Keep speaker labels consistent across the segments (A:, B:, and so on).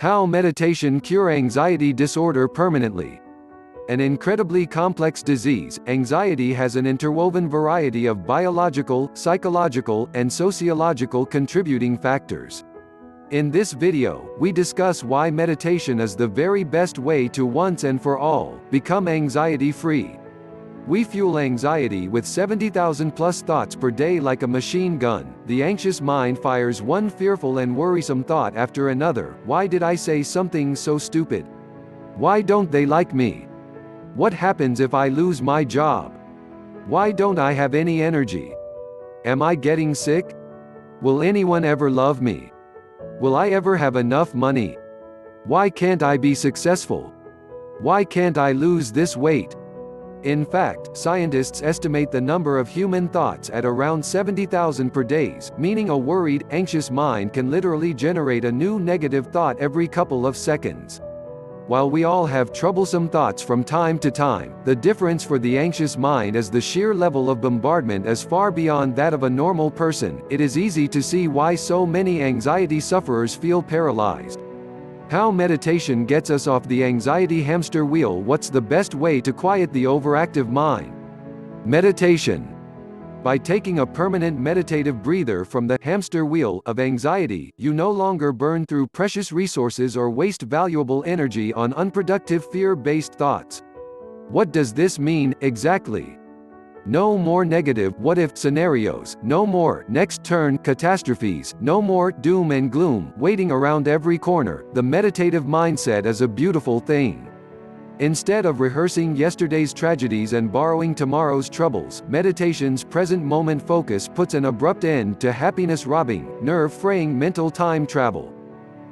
A: How meditation cure anxiety disorder permanently. An incredibly complex disease, anxiety has an interwoven variety of biological, psychological, and sociological contributing factors. In this video, we discuss why meditation is the very best way to once and for all become anxiety-free. We fuel anxiety with 70,000 plus thoughts per day like a machine gun. The anxious mind fires one fearful and worrisome thought after another. Why did I say something so stupid? Why don't they like me? What happens if I lose my job? Why don't I have any energy? Am I getting sick? Will anyone ever love me? Will I ever have enough money? Why can't I be successful? Why can't I lose this weight? In fact, scientists estimate the number of human thoughts at around 70,000 per day, meaning a worried, anxious mind can literally generate a new negative thought every couple of seconds. While we all have troublesome thoughts from time to time, the difference for the anxious mind is the sheer level of bombardment is far beyond that of a normal person. It is easy to see why so many anxiety sufferers feel paralyzed. How meditation gets us off the anxiety hamster wheel. What's the best way to quiet the overactive mind? Meditation. By taking a permanent meditative breather from the hamster wheel of anxiety, you no longer burn through precious resources or waste valuable energy on unproductive fear-based thoughts. What does this mean, exactly? No more negative what-if scenarios, no more next turn catastrophes, no more doom and gloom waiting around every corner. The meditative mindset is a beautiful thing. Instead of rehearsing yesterday's tragedies and borrowing tomorrow's troubles, meditation's present moment focus puts an abrupt end to happiness-robbing, nerve-fraying mental time travel.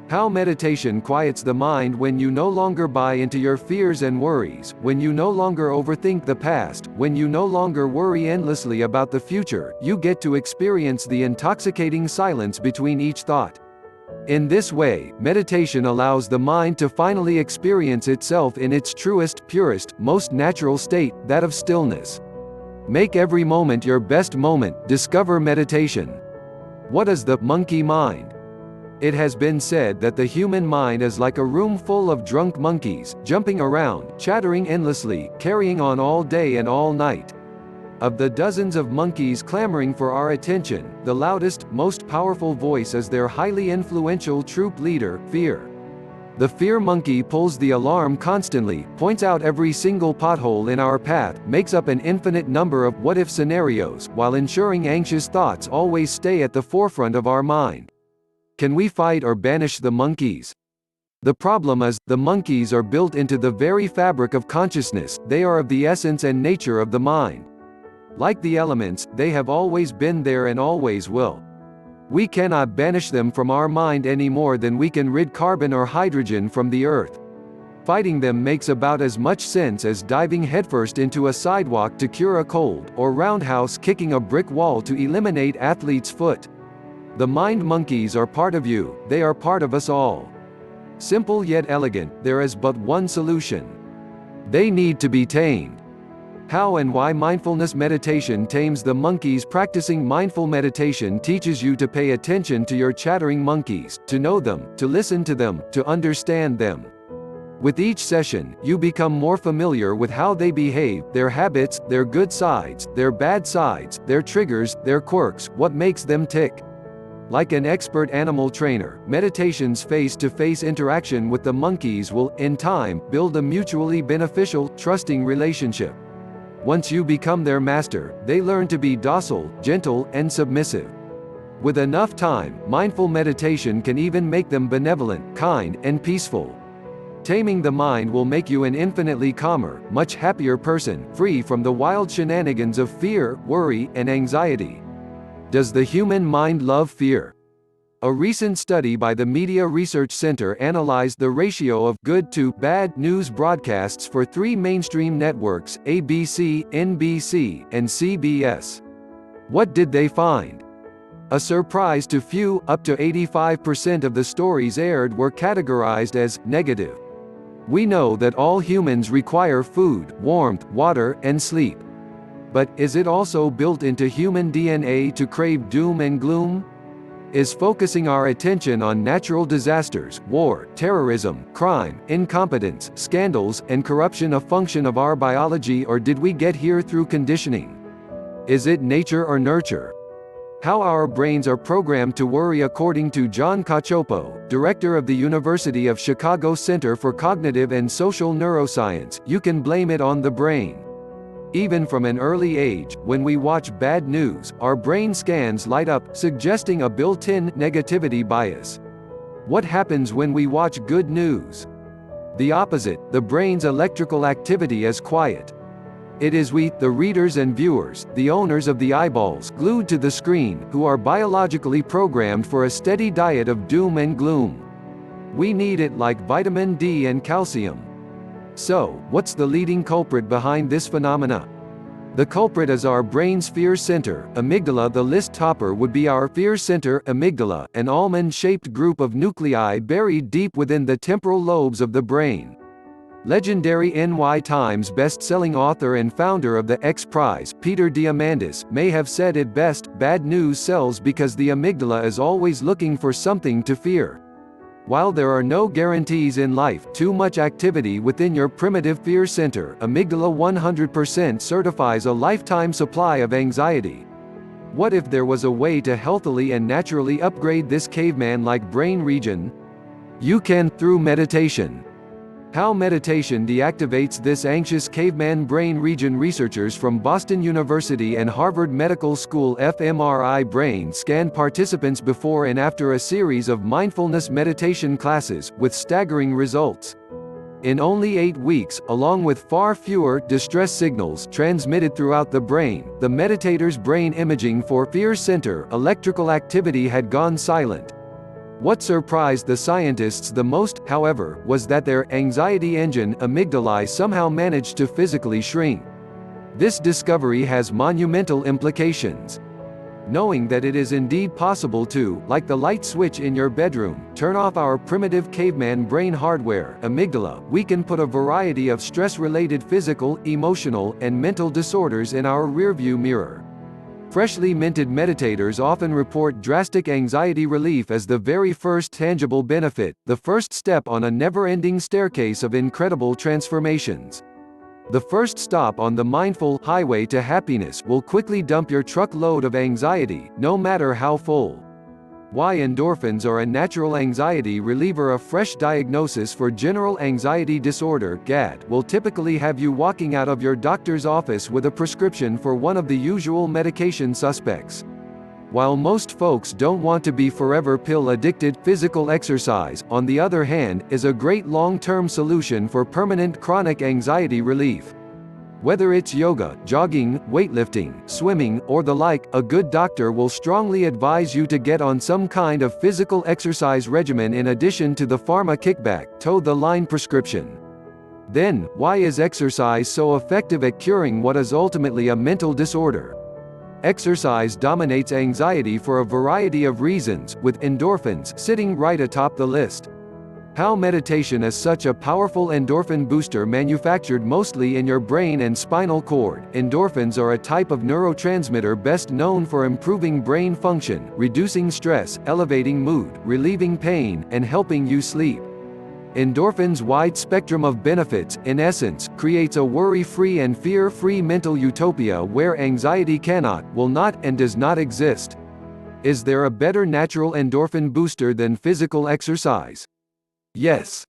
A: How meditation quiets the mind. When you no longer buy into your fears and worries, when you no longer overthink the past, when you no longer worry endlessly about the future, you get to experience the intoxicating silence between each thought. In this way, meditation allows the mind to finally experience itself in its truest, purest, most natural state, that of stillness. Make every moment your best moment. Discover meditation. What is the monkey mind? It has been said that the human mind is like a room full of drunk monkeys, jumping around, chattering endlessly, carrying on all day and all night. Of the dozens of monkeys clamoring for our attention, the loudest, most powerful voice is their highly influential troop leader, fear. The fear monkey pulls the alarm constantly, points out every single pothole in our path, makes up an infinite number of what-if scenarios, while ensuring anxious thoughts always stay at the forefront of our mind. Can we fight or banish the monkeys? The problem is, the monkeys are built into the very fabric of consciousness. They are of the essence and nature of the mind. Like the elements, they have always been there and always will. We cannot banish them from our mind any more than we can rid carbon or hydrogen from the earth. Fighting them makes about as much sense as diving headfirst into a sidewalk to cure a cold, or roundhouse kicking a brick wall to eliminate athlete's foot. The mind monkeys are part of you, they are part of us all. Simple yet elegant, there is but one solution. They need to be tamed. How and why mindfulness meditation tames the monkeys. Practicing mindful meditation teaches you to pay attention to your chattering monkeys, to know them, to listen to them, to understand them. With each session, you become more familiar with how they behave, their habits, their good sides, their bad sides, their triggers, their quirks, what makes them tick. Like an expert animal trainer, meditation's face-to-face interaction with the monkeys will, in time, build a mutually beneficial, trusting relationship. Once you become their master, they learn to be docile, gentle, and submissive. With enough time, mindful meditation can even make them benevolent, kind, and peaceful. Taming the mind will make you an infinitely calmer, much happier person, free from the wild shenanigans of fear, worry, and anxiety. Does the human mind love fear? A recent study by the Media Research Center analyzed the ratio of good to bad news broadcasts for three mainstream networks, ABC, NBC, and CBS. What did they find? A surprise to few, up to 85% of the stories aired were categorized as negative. We know that all humans require food, warmth, water, and sleep. But, is it also built into human DNA to crave doom and gloom? is focusing our attention on natural disasters, war, terrorism, crime, incompetence, scandals, and corruption a function of our biology, or did we get here through conditioning? Is it nature or nurture? How our brains are programmed to worry. According to John Cacioppo, director of the University of Chicago Center for Cognitive and Social Neuroscience, you can blame it on the brain. Even from an early age, when we watch bad news, our brain scans light up, suggesting a built-in negativity bias. What happens when we watch good news? The opposite, the brain's electrical activity is quiet. It is we, the readers and viewers, the owners of the eyeballs, glued to the screen, who are biologically programmed for a steady diet of doom and gloom. We need it like vitamin D and calcium. So, what's the leading culprit behind this phenomena? The culprit is our brain's fear center, amygdala. The list topper would be our fear center, amygdala, an almond-shaped group of nuclei buried deep within the temporal lobes of the brain. Legendary NY Times best-selling author and founder of the X Prize, Peter Diamandis, may have said it best: bad news sells because the amygdala is always looking for something to fear. While there are no guarantees in life, too much activity within your primitive fear center, amygdala 100% certifies a lifetime supply of anxiety. What if there was a way to healthily and naturally upgrade this caveman-like brain region? You can, through meditation. How meditation deactivates this anxious caveman brain region. Researchers from Boston University and Harvard Medical School fMRI brain scanned participants before and after a series of mindfulness meditation classes, with staggering results. In only 8 weeks, along with far fewer distress signals transmitted throughout the brain, the meditator's brain imaging for fear center electrical activity had gone silent. What surprised the scientists the most, however, was that their anxiety engine, amygdala, somehow managed to physically shrink. This discovery has monumental implications. Knowing that it is indeed possible to, like the light switch in your bedroom, turn off our primitive caveman brain hardware, amygdala, we can put a variety of stress-related physical, emotional, and mental disorders in our rearview mirror. Freshly minted meditators often report drastic anxiety relief as the very first tangible benefit, the first step on a never-ending staircase of incredible transformations. The first stop on the mindful highway to happiness will quickly dump your truckload of anxiety, no matter how full. Why endorphins are a natural anxiety reliever. A fresh diagnosis for general anxiety disorder (GAD) will typically have you walking out of your doctor's office with a prescription for one of the usual medication suspects. While most folks don't want to be forever pill addicted, physical exercise, on the other hand, is a great long-term solution for permanent chronic anxiety relief. Whether it's yoga, jogging, weightlifting, swimming, or the like, a good doctor will strongly advise you to get on some kind of physical exercise regimen in addition to the pharma kickback, toe-the-line prescription. Then, why is exercise so effective at curing what is ultimately a mental disorder? Exercise dominates anxiety for a variety of reasons, with endorphins sitting right atop the list. How meditation is such a powerful endorphin booster. Manufactured mostly in your brain and spinal cord, endorphins are a type of neurotransmitter best known for improving brain function, reducing stress, elevating mood, relieving pain, and helping you sleep. Endorphins' wide spectrum of benefits, in essence, creates a worry-free and fear-free mental utopia where anxiety cannot, will not, and does not exist. Is there a better natural endorphin booster than physical exercise? Yes.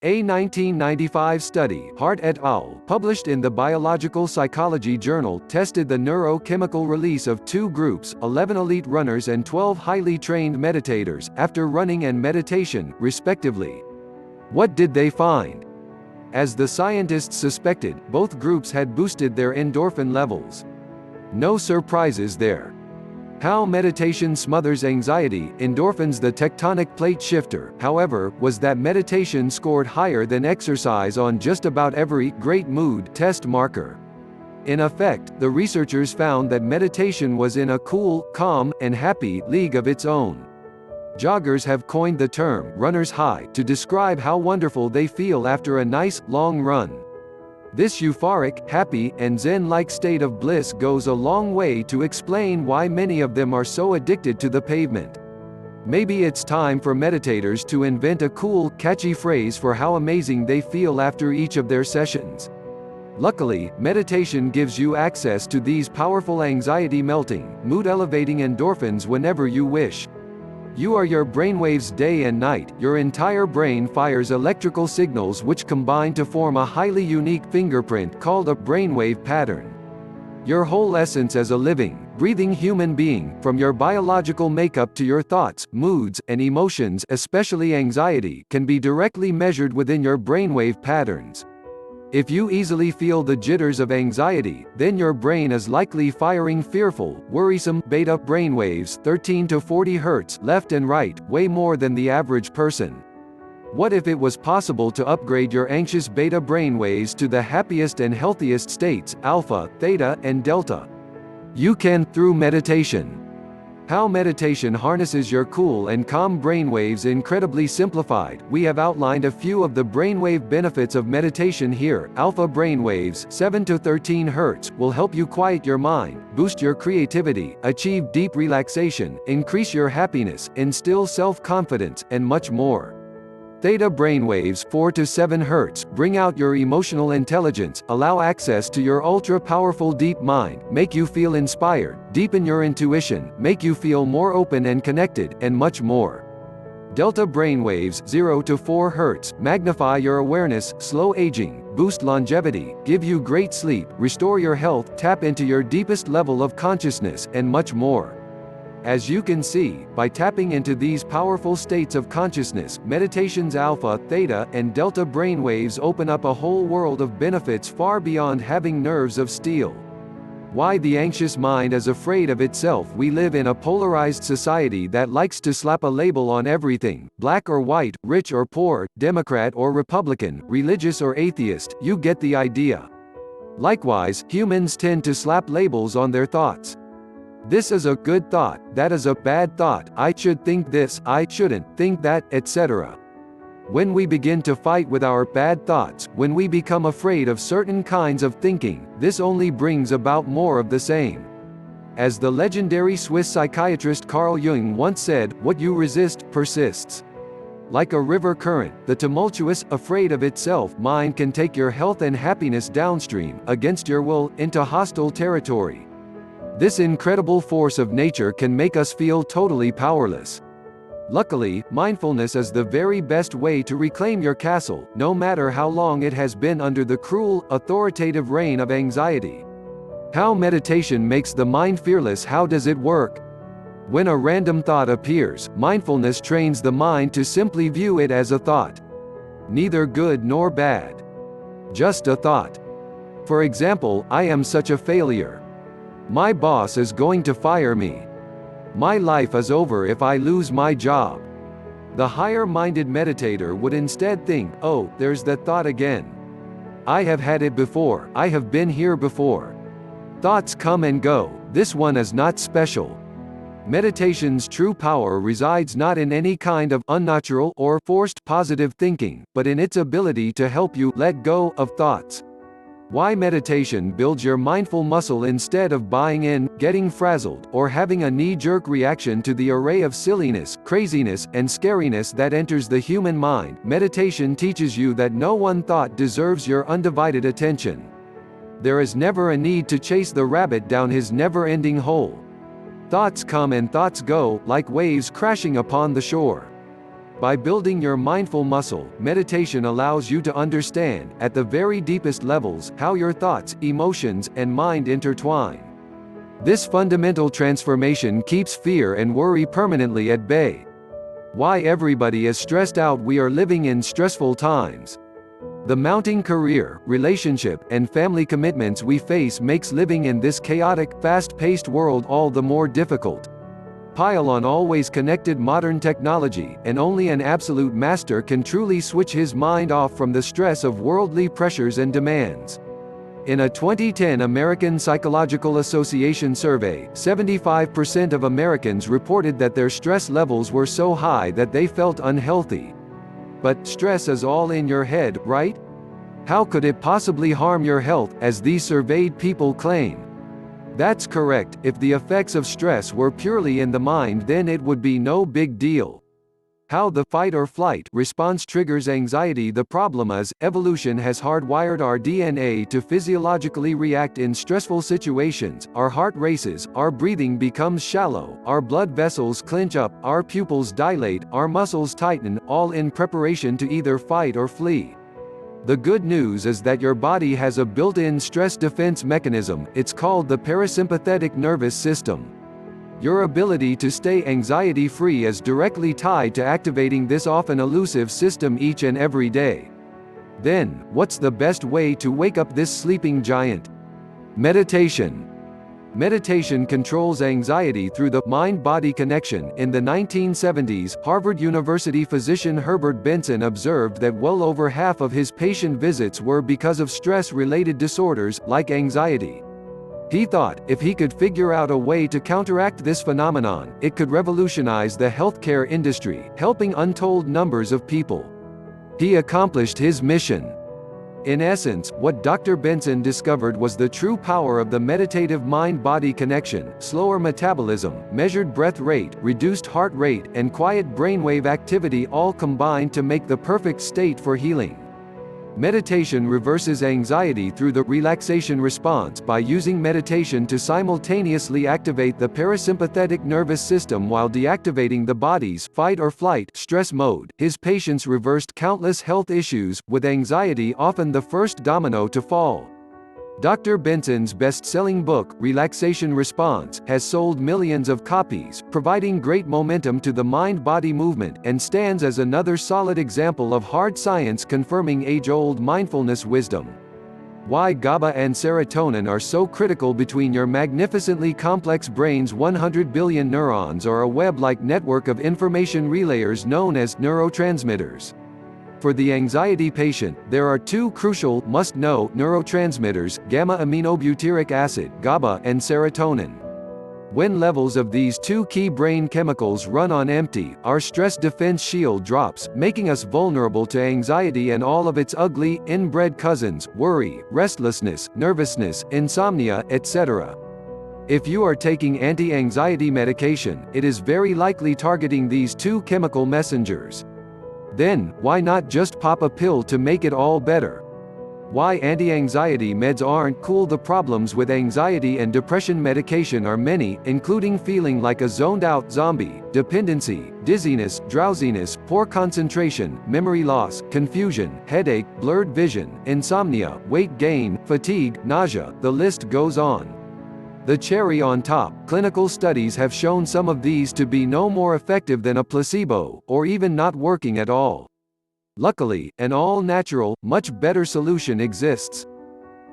A: A 1995 study, Hart et al., published in the Biological Psychology Journal, tested the neurochemical release of 2 groups, 11 elite runners and 12 highly trained meditators, after running and meditation, respectively. What did they find? As the scientists suspected, both groups had boosted their endorphin levels. No surprises there. How meditation smothers anxiety. Endorphins. The tectonic plate shifter, however, was that meditation scored higher than exercise on just about every great mood test marker. In effect, the researchers found that meditation was in a cool, calm, and happy league of its own. Joggers have coined the term runner's high to describe how wonderful they feel after a nice, long run. This euphoric, happy, and zen-like state of bliss goes a long way to explain why many of them are so addicted to the pavement. Maybe it's time for meditators to invent a cool, catchy phrase for how amazing they feel after each of their sessions. Luckily, meditation gives you access to these powerful anxiety-melting, mood-elevating endorphins whenever you wish. You are your brainwaves day and night. Your entire brain fires electrical signals which combine to form a highly unique fingerprint called a brainwave pattern. Your whole essence as a living, breathing human being, from your biological makeup to your thoughts, moods, and emotions, especially anxiety, can be directly measured within your brainwave patterns. If you easily feel the jitters of anxiety, then your brain is likely firing fearful, worrisome, beta brainwaves 13 to 40 Hz left and right, way more than the average person. What if it was possible to upgrade your anxious beta brainwaves to the happiest and healthiest states, alpha, theta, and delta? You can, through meditation. How meditation harnesses your cool and calm brainwaves. Incredibly simplified, we have outlined a few of the brainwave benefits of meditation here. Alpha brainwaves 7 to 13 Hz will help you quiet your mind, boost your creativity, achieve deep relaxation, increase your happiness, instill self-confidence, and much more. Theta brainwaves 4 to 7 Hz bring out your emotional intelligence, allow access to your ultra-powerful deep mind, make you feel inspired, deepen your intuition, make you feel more open and connected, and much more. Delta brainwaves 0 to 4 Hz magnify your awareness, slow aging, boost longevity, give you great sleep, restore your health, tap into your deepest level of consciousness, and much more. As you can see, by tapping into these powerful states of consciousness, meditation's alpha, theta, and delta brainwaves open up a whole world of benefits far beyond having nerves of steel. Why the anxious mind is afraid of itself. We live in a polarized society that likes to slap a label on everything, black or white, rich or poor, Democrat or Republican, religious or atheist, you get the idea. Likewise, humans tend to slap labels on their thoughts. This is a good thought, that is a bad thought, I should think this, I shouldn't think that, etc. When we begin to fight with our bad thoughts, when we become afraid of certain kinds of thinking, this only brings about more of the same. As the legendary Swiss psychiatrist Carl Jung once said, what you resist, persists. Like a river current, the tumultuous, afraid of itself mind can take your health and happiness downstream, against your will, into hostile territory. This incredible force of nature can make us feel totally powerless. Luckily, mindfulness is the very best way to reclaim your castle, no matter how long it has been under the cruel, authoritative reign of anxiety. How meditation makes the mind fearless. How does it work? When a random thought appears, mindfulness trains the mind to simply view it as a thought. Neither good nor bad. Just a thought. For example, I am such a failure. My boss is going to fire me. My life is over if I lose my job. The higher-minded meditator would instead think, oh, there's that thought again. I have had it before, I have been here before. Thoughts come and go, this one is not special. Meditation's true power resides not in any kind of unnatural or forced positive thinking, but in its ability to help you let go of thoughts. Why meditation builds your mindful muscle instead of buying in, getting frazzled, or having a knee-jerk reaction to the array of silliness, craziness, and scariness that enters the human mind. Meditation teaches you that no one thought deserves your undivided attention. There is never a need to chase the rabbit down his never-ending hole. Thoughts come and thoughts go, like waves crashing upon the shore. By building your mindful muscle, meditation allows you to understand, at the very deepest levels, how your thoughts, emotions, and mind intertwine. This fundamental transformation keeps fear and worry permanently at bay. Why everybody is stressed out. We are living in stressful times. The mounting career, relationship, and family commitments we face makes living in this chaotic, fast-paced world all the more difficult. Pile on always connected modern technology, and only an absolute master can truly switch his mind off from the stress of worldly pressures and demands. In a 2010 American Psychological Association survey, 75% of Americans reported that their stress levels were so high that they felt unhealthy. But stress is all in your head, right? How could it possibly harm your health, as these surveyed people claim? That's correct. If the effects of stress were purely in the mind, then it would be no big deal. How the fight or flight response triggers anxiety. The problem is, evolution has hardwired our DNA to physiologically react in stressful situations. Our heart races, our breathing becomes shallow, our blood vessels clench up, our pupils dilate, our muscles tighten, all in preparation to either fight or flee. The good news is that your body has a built-in stress defense mechanism. It's called the parasympathetic nervous system. Your ability to stay anxiety-free is directly tied to activating this often elusive system each and every day. Then, what's the best way to wake up this sleeping giant? Meditation. Meditation controls anxiety through the mind-body connection. In the 1970s, Harvard University physician Herbert Benson observed that well over half of his patient visits were because of stress-related disorders, like anxiety. He thought, if he could figure out a way to counteract this phenomenon, it could revolutionize the healthcare industry, helping untold numbers of people. He accomplished his mission. In essence, what Dr. Benson discovered was the true power of the meditative mind-body connection: slower metabolism, measured breath rate, reduced heart rate, and quiet brainwave activity all combined to make the perfect state for healing. Meditation reverses anxiety through the relaxation response by using meditation to simultaneously activate the parasympathetic nervous system while deactivating the body's fight or flight stress mode. His patients reversed countless health issues, with anxiety often the first domino to fall. Dr. Benson's best-selling book, Relaxation Response, has sold millions of copies, providing great momentum to the mind-body movement, and stands as another solid example of hard science confirming age-old mindfulness wisdom. Why GABA and serotonin are so critical between your magnificently complex brain's 100 billion neurons or a web-like network of information relayers known as neurotransmitters. For the anxiety patient, there are two crucial, must-know neurotransmitters: gamma-aminobutyric acid (GABA) and serotonin. When levels of these two key brain chemicals run on empty, our stress defense shield drops, making us vulnerable to anxiety and all of its ugly, inbred cousins: worry, restlessness, nervousness, insomnia, etc. If you are taking anti-anxiety medication, it is very likely targeting these two chemical messengers. Then, why not just pop a pill to make it all better? Why anti-anxiety meds aren't cool? The problems with anxiety and depression medication are many, including feeling like a zoned-out zombie, dependency, dizziness, drowsiness, poor concentration, memory loss, confusion, headache, blurred vision, insomnia, weight gain, fatigue, nausea, the list goes on. The cherry on top, clinical studies have shown some of these to be no more effective than a placebo, or even not working at all. Luckily, an all-natural, much better solution exists.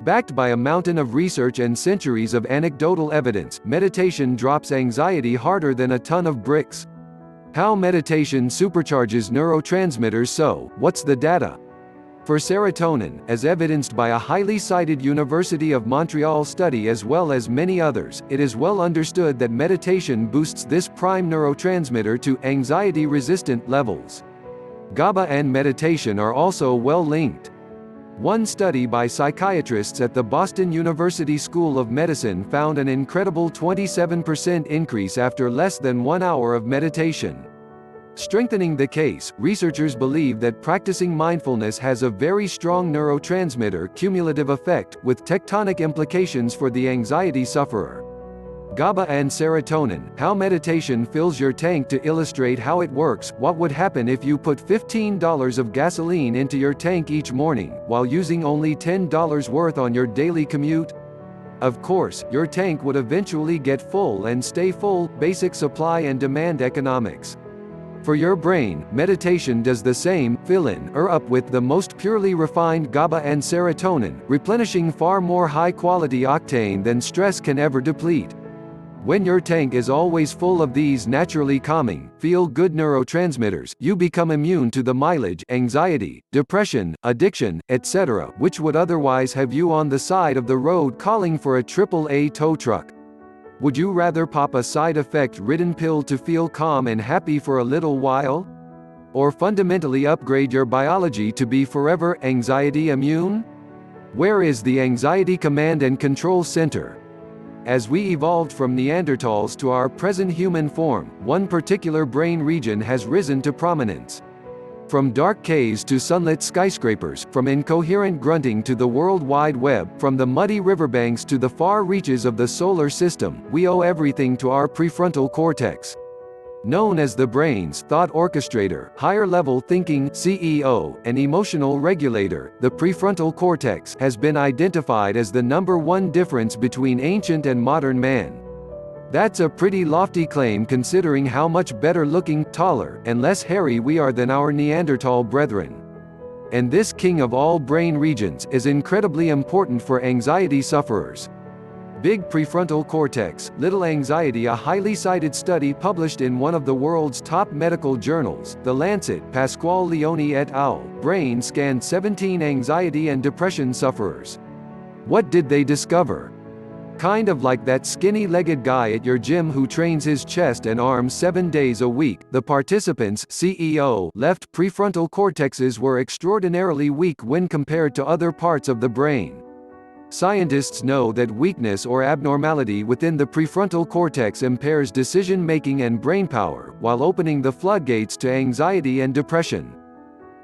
A: Backed by a mountain of research and centuries of anecdotal evidence, meditation drops anxiety harder than a ton of bricks. How meditation supercharges neurotransmitters. So, what's the data? For serotonin, as evidenced by a highly cited University of Montreal study as well as many others, it is well understood that meditation boosts this prime neurotransmitter to anxiety-resistant levels. GABA and meditation are also well linked. One study by psychiatrists at the Boston University School of Medicine found an incredible 27% increase after less than 1 hour of meditation. Strengthening the case, researchers believe that practicing mindfulness has a very strong neurotransmitter cumulative effect, with tectonic implications for the anxiety sufferer. GABA and serotonin, how meditation fills your tank. To illustrate how it works, what would happen if you put $15 of gasoline into your tank each morning, while using only $10 worth on your daily commute? Of course, your tank would eventually get full and stay full. Basic supply and demand economics. For your brain, meditation does the same: fill in or up with the most purely refined GABA and serotonin, replenishing far more high-quality octane than stress can ever deplete. When your tank is always full of these naturally calming, feel-good neurotransmitters, you become immune to the mileage, anxiety, depression, addiction, etc., which would otherwise have you on the side of the road calling for a AAA tow truck. Would you rather pop a side effect-ridden pill to feel calm and happy for a little while? Or fundamentally upgrade your biology to be forever anxiety immune? Where is the Anxiety Command and Control Center? As we evolved from Neanderthals to our present human form, one particular brain region has risen to prominence. From dark caves to sunlit skyscrapers, from incoherent grunting to the World Wide Web, from the muddy riverbanks to the far reaches of the solar system, we owe everything to our prefrontal cortex. Known as the brain's thought orchestrator, higher-level thinking CEO, and emotional regulator, the prefrontal cortex has been identified as the #1 difference between ancient and modern man. That's a pretty lofty claim considering how much better looking, taller, and less hairy we are than our Neanderthal brethren. And this king of all brain regions is incredibly important for anxiety sufferers. Big prefrontal cortex, little anxiety. A highly cited study published in one of the world's top medical journals, The Lancet, Pasquale Leone et al., brain scanned 17 anxiety and depression sufferers. What did they discover? Kind of like that skinny-legged guy at your gym who trains his chest and arms 7 days a week, the participants' CEO left prefrontal cortexes were extraordinarily weak when compared to other parts of the brain. Scientists know that weakness or abnormality within the prefrontal cortex impairs decision-making and brainpower, while opening the floodgates to anxiety and depression.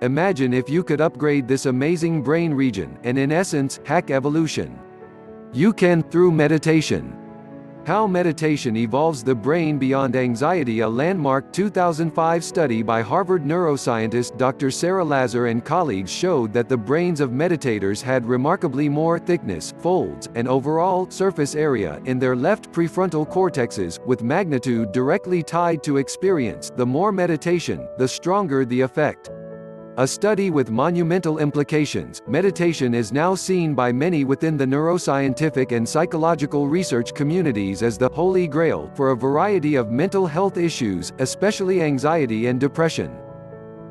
A: Imagine if you could upgrade this amazing brain region, and in essence, hack evolution. You can through meditation. How meditation evolves the brain beyond anxiety. A landmark 2005 study by Harvard neuroscientist Dr. Sarah Lazar and colleagues showed that the brains of meditators had remarkably more thickness, folds, and overall surface area in their left prefrontal cortexes, with magnitude directly tied to experience. The more meditation, the stronger the effect. A study with monumental implications, meditation is now seen by many within the neuroscientific and psychological research communities as the Holy Grail for a variety of mental health issues, especially anxiety and depression.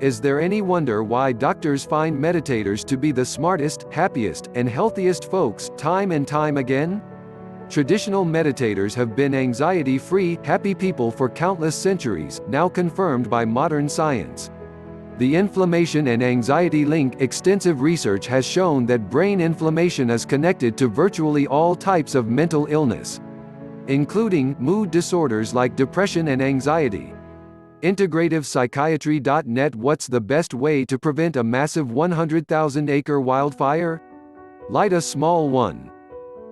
A: Is there any wonder why doctors find meditators to be the smartest, happiest, and healthiest folks time and time again? Traditional meditators have been anxiety-free, happy people for countless centuries, now confirmed by modern science. The inflammation and anxiety link. Extensive research has shown that brain inflammation is connected to virtually all types of mental illness, including mood disorders like depression and anxiety. IntegrativePsychiatry.net. What's the best way to prevent a massive 100,000-acre wildfire? Light a small one.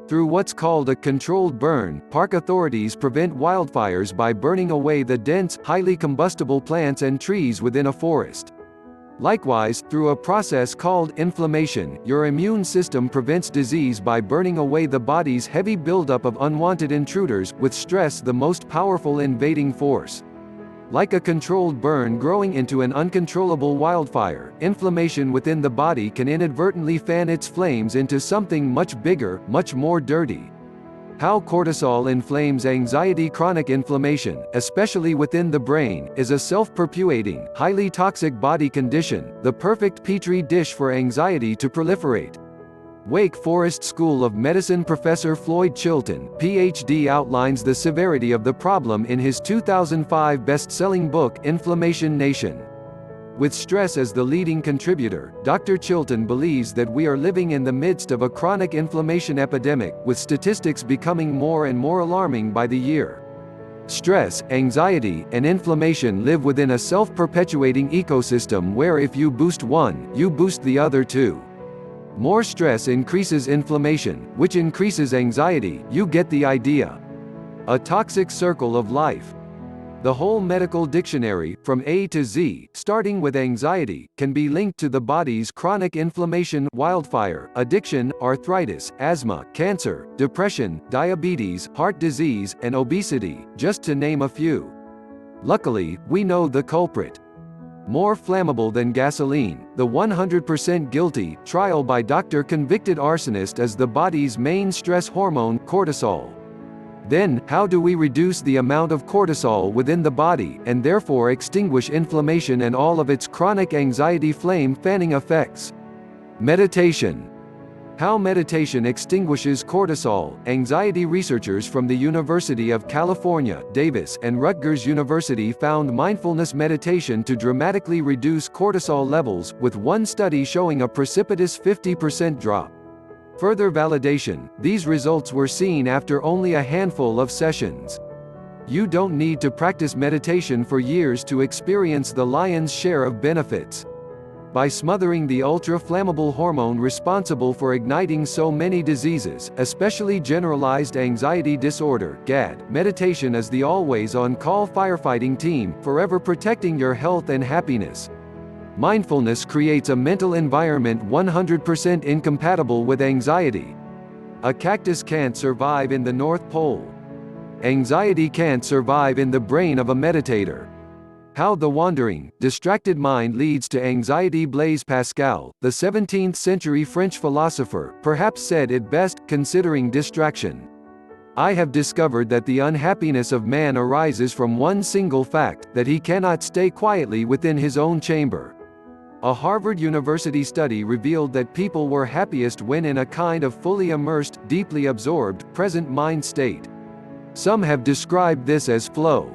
A: Through what's called a controlled burn, park authorities prevent wildfires by burning away the dense, highly combustible plants and trees within a forest. Likewise, through a process called inflammation, your immune system prevents disease by burning away the body's heavy buildup of unwanted intruders, with stress the most powerful invading force. Like a controlled burn growing into an uncontrollable wildfire, inflammation within the body can inadvertently fan its flames into something much bigger, much more dirty. How cortisol inflames anxiety. Chronic inflammation, especially within the brain, is a self-perpetuating, highly toxic body condition, the perfect petri dish for anxiety to proliferate. Wake Forest School of Medicine professor Floyd Chilton, Ph.D. outlines the severity of the problem in his 2005 best-selling book, Inflammation Nation. With stress as the leading contributor, Dr. Chilton believes that we are living in the midst of a chronic inflammation epidemic, with statistics becoming more and more alarming by the year. Stress, anxiety, and inflammation live within a self-perpetuating ecosystem where if you boost one, you boost the other too. More stress increases inflammation, which increases anxiety. You get the idea. A toxic circle of life. The whole medical dictionary, from A to Z, starting with anxiety, can be linked to the body's chronic inflammation, wildfire, addiction, arthritis, asthma, cancer, depression, diabetes, heart disease, and obesity, just to name a few. Luckily, we know the culprit. More flammable than gasoline, the 100% guilty trial by doctor convicted arsonist is the body's main stress hormone, cortisol. Then, how do we reduce the amount of cortisol within the body, and therefore extinguish inflammation and all of its chronic anxiety flame-fanning effects? Meditation. How meditation extinguishes cortisol. Anxiety researchers from the University of California, Davis, and Rutgers University found mindfulness meditation to dramatically reduce cortisol levels, with one study showing a precipitous 50% drop. Further validation, these results were seen after only a handful of sessions. You don't need to practice meditation for years to experience the lion's share of benefits. By smothering the ultra-flammable hormone responsible for igniting so many diseases, especially generalized anxiety disorder (GAD), meditation is the always-on-call firefighting team, forever protecting your health and happiness. Mindfulness creates a mental environment 100% incompatible with anxiety. A cactus can't survive in the North Pole. Anxiety can't survive in the brain of a meditator. How the wandering, distracted mind leads to anxiety. Blaise Pascal, the 17th-century French philosopher, perhaps said it best, considering distraction. I have discovered that the unhappiness of man arises from one single fact, that he cannot stay quietly within his own chamber. A Harvard University study revealed that people were happiest when in a kind of fully immersed, deeply absorbed, present mind state. Some have described this as flow.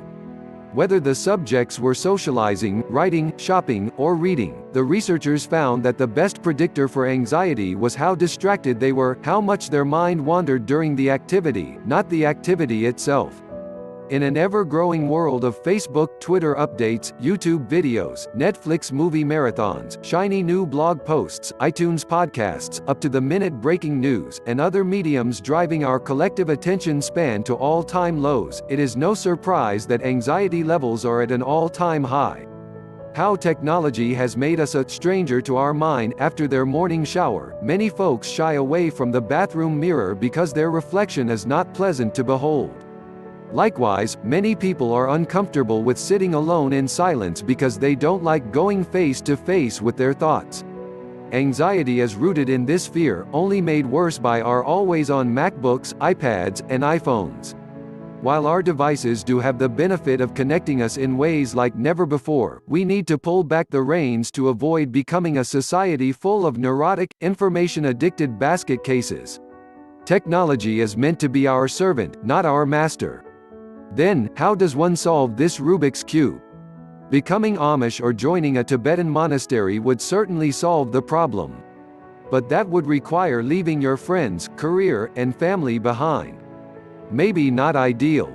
A: Whether the subjects were socializing, writing, shopping, or reading, the researchers found that the best predictor for anxiety was how distracted they were, how much their mind wandered during the activity, not the activity itself. In an ever-growing world of Facebook, Twitter updates, YouTube videos, Netflix movie marathons, shiny new blog posts, iTunes podcasts, up-to-the-minute breaking news, and other mediums driving our collective attention span to all-time lows, it is no surprise that anxiety levels are at an all-time high. How technology has made us a stranger to our mind. After their morning shower, many folks shy away from the bathroom mirror because their reflection is not pleasant to behold. Likewise, many people are uncomfortable with sitting alone in silence because they don't like going face to face with their thoughts. Anxiety is rooted in this fear, only made worse by our always-on MacBooks, iPads, and iPhones. While our devices do have the benefit of connecting us in ways like never before, we need to pull back the reins to avoid becoming a society full of neurotic, information-addicted basket cases. Technology is meant to be our servant, not our master. Then, how does one solve this Rubik's Cube? Becoming Amish or joining a Tibetan monastery would certainly solve the problem. But that would require leaving your friends, career, and family behind. Maybe not ideal.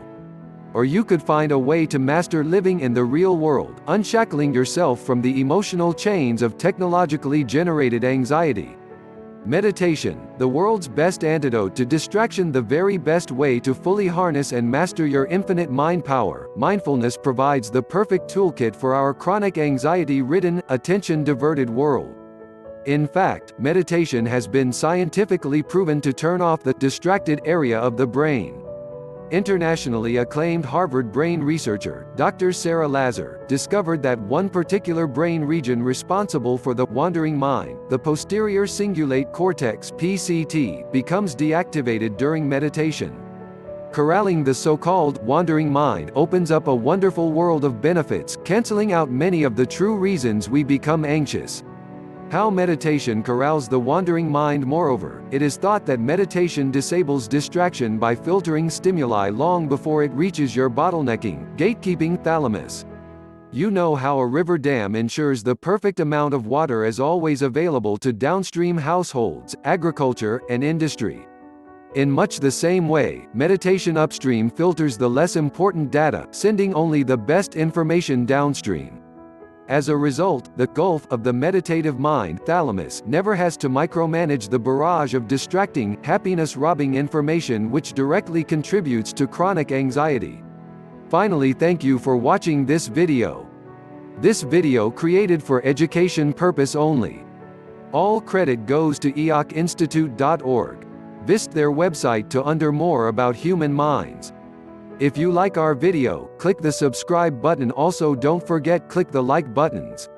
A: Or you could find a way to master living in the real world, unshackling yourself from the emotional chains of technologically generated anxiety. Meditation, the world's best antidote to distraction, the very best way to fully harness and master your infinite mind power. Mindfulness provides the perfect toolkit for our chronic anxiety-ridden, attention-diverted world. In fact, meditation has been scientifically proven to turn off the distracted area of the brain. Internationally acclaimed Harvard brain researcher, Dr. Sarah Lazar, discovered that one particular brain region responsible for the wandering mind, the posterior cingulate cortex (PCT), becomes deactivated during meditation. Corralling the so-called wandering mind opens up a wonderful world of benefits, canceling out many of the true reasons we become anxious. How meditation corrals the wandering mind. Moreover, it is thought that meditation disables distraction by filtering stimuli long before it reaches your bottlenecking, gatekeeping thalamus. You know how a river dam ensures the perfect amount of water is always available to downstream households, agriculture, and industry. In much the same way, meditation upstream filters the less important data, sending only the best information downstream. As a result, the gulf of the meditative mind thalamus never has to micromanage the barrage of distracting, happiness-robbing information which directly contributes to chronic anxiety. Finally, thank you for watching this video. This video created for education purpose only. All credit goes to eocinstitute.org. Visit their website to learn more about human minds. If you like our video, click the subscribe button. Also don't forget click the like buttons.